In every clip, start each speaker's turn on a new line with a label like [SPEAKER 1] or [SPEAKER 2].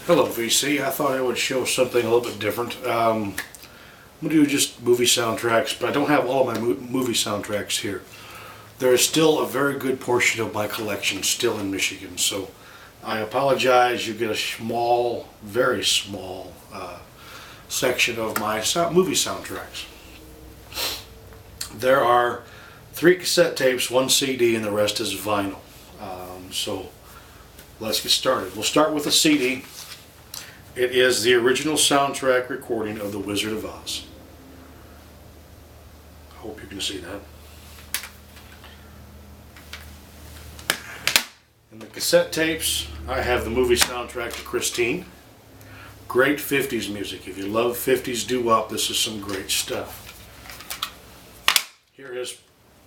[SPEAKER 1] Hello VC, I thought I would show something a little bit different. I'm going to do just movie soundtracks, but I don't have all of my movie soundtracks here. There is still a very good portion of my collection still in Michigan, so I apologize. You get a small, very small section of my movie soundtracks. There are 3 cassette tapes, 1 CD, and the rest is vinyl. So let's get started. We'll start with a CD. It is the original soundtrack recording of The Wizard of Oz. I hope you can see that. In the cassette tapes, I have the movie soundtrack to Christine. Great 50s music. If you love 50s doo-wop, this is some great stuff. Here is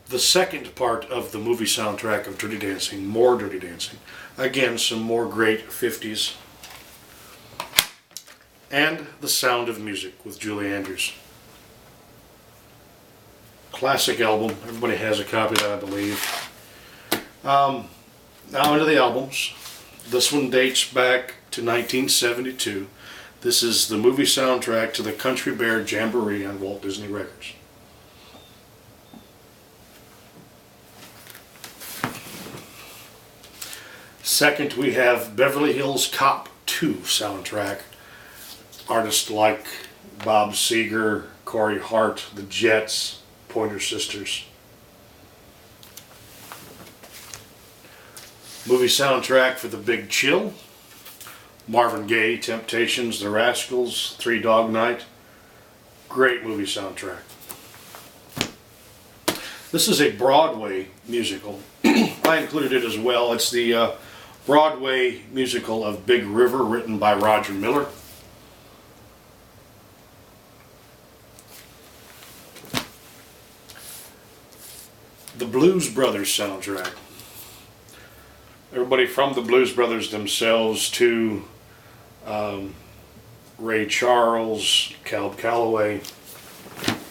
[SPEAKER 1] the second part of the movie soundtrack of Dirty Dancing, more Dirty Dancing. Again, some more great 50s. And The Sound of Music with Julie Andrews. Classic album. Everybody has a copy of that, I believe. Now into the albums. This one dates back to 1972. This is the movie soundtrack to the Country Bear Jamboree on Walt Disney Records. Second, we have Beverly Hills Cop 2 soundtrack. Artists like Bob Seger, Corey Hart, the Jets, Pointer Sisters. Movie soundtrack for The Big Chill. Marvin Gaye, Temptations, The Rascals, Three Dog Night. Great movie soundtrack. This is a Broadway musical. I included it as well. It's the Broadway musical of Big River, written by Roger Miller. The Blues Brothers soundtrack. Everybody from the Blues Brothers themselves to Ray Charles, Cab Calloway.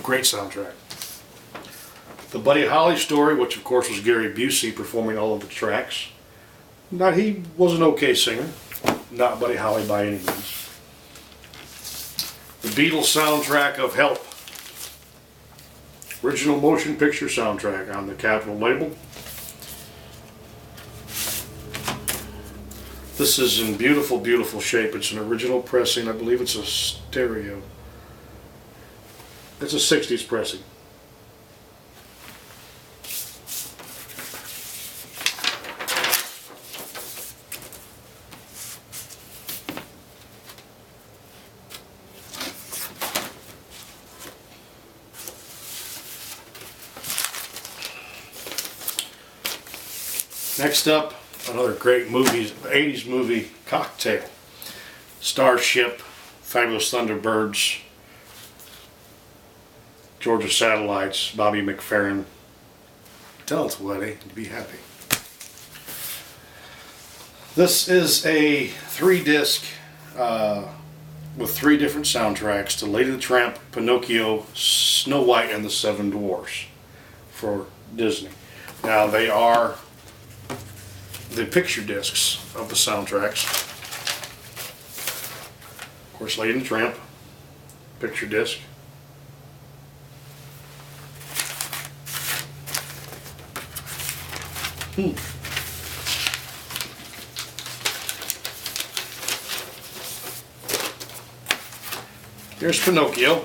[SPEAKER 1] Great soundtrack. The Buddy Holly story, which of course was Gary Busey performing all of the tracks. He was an okay singer. Not Buddy Holly by any means. The Beatles soundtrack of Help. Original motion picture soundtrack on the Capitol label. This is in beautiful, beautiful shape. It's an original pressing. I believe it's a stereo. It's a 60s pressing. Next up, another great movie, 80s movie, Cocktail. Starship, Fabulous Thunderbirds, Georgia Satellites, Bobby McFerrin. Tell us, Woody, to be happy. This is a 3-disc with 3 different soundtracks to Lady the Tramp, Pinocchio, Snow White, and the 7 Dwarfs for Disney. Now they are the picture discs of the soundtracks. Of course, Lady and the Tramp, picture disc. Here's Pinocchio.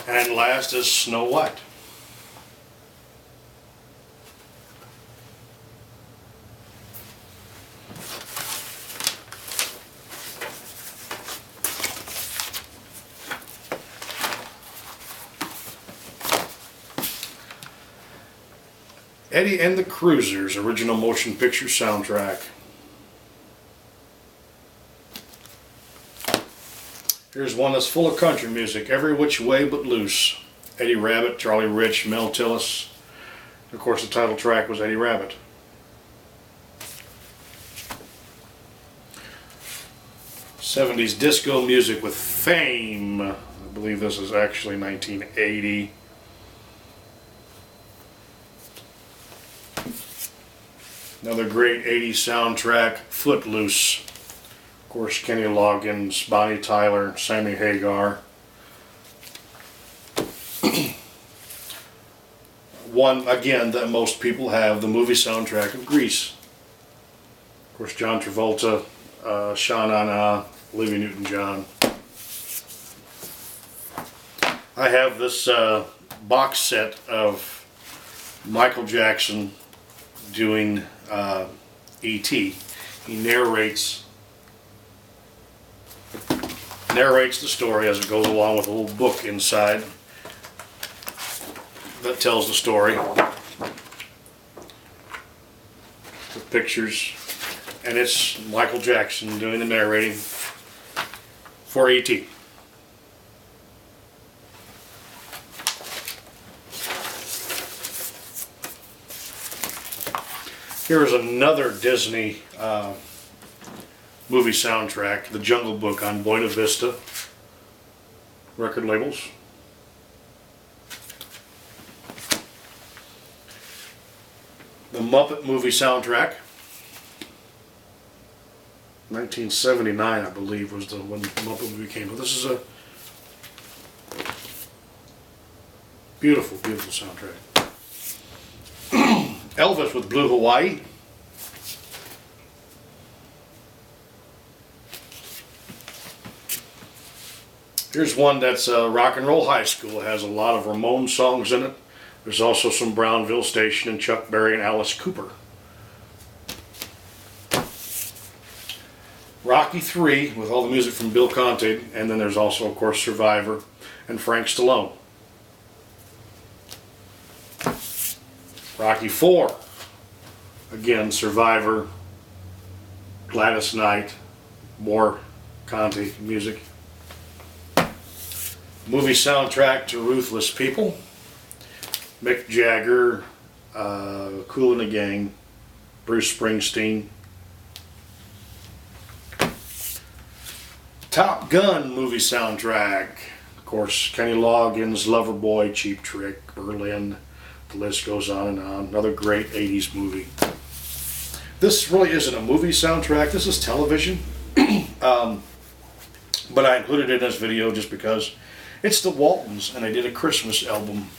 [SPEAKER 1] And last is Snow White. Eddie and the Cruisers, original motion picture soundtrack. Here's one that's full of country music, Every Which Way But Loose. Eddie Rabbitt, Charlie Rich, Mel Tillis. Of course, the title track was Eddie Rabbitt. 70s disco music with Fame. I believe this is actually 1980. Another great 80s soundtrack, Footloose. Of course, Kenny Loggins, Bonnie Tyler, Sammy Hagar. One, again, that most people have, the movie soundtrack of Grease. Of course, John Travolta, Sha Na Na, Olivia Newton-John. I have this box set of Michael Jackson doing E.T. He narrates the story as it goes along with a little book inside that tells the story. With pictures. And it's Michael Jackson doing the narrating for E.T. Here's another Disney movie soundtrack, The Jungle Book on Buena Vista record labels. The Muppet movie soundtrack. 1979, I believe, was when the Muppet movie came out. This is a beautiful, beautiful soundtrack. Elvis with Blue Hawaii. Here's one that's Rock and Roll High School. It has a lot of Ramones songs in it. There's also some Brownville Station and Chuck Berry and Alice Cooper. Rocky III with all the music from Bill Conti, and then there's also, of course, Survivor and Frank Stallone. Rocky IV, again, Survivor, Gladys Knight, more Conti music. Movie soundtrack to Ruthless People, Mick Jagger, Kool and the Gang, Bruce Springsteen. Top Gun movie soundtrack, of course, Kenny Loggins, Loverboy, Cheap Trick, Berlin. The list goes on and on. Another great 80s movie. This really isn't a movie soundtrack. This is television. But I included it in this video just because it's the Waltons, and they did a Christmas album.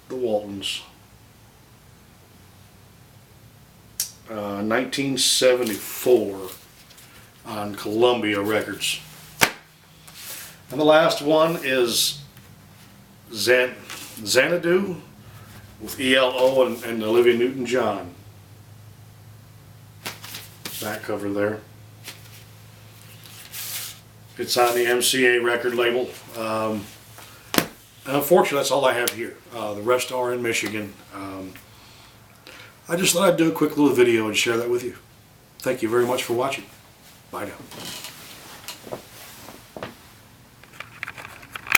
[SPEAKER 1] The Waltons. 1974 on Columbia Records. And the last one is Xanadu with ELO and Olivia Newton-John. Back cover there. It's on the MCA record label. And unfortunately, that's all I have here. The rest are in Michigan. I just thought I'd do a quick little video and share that with you. Thank you very much for watching. Bye now.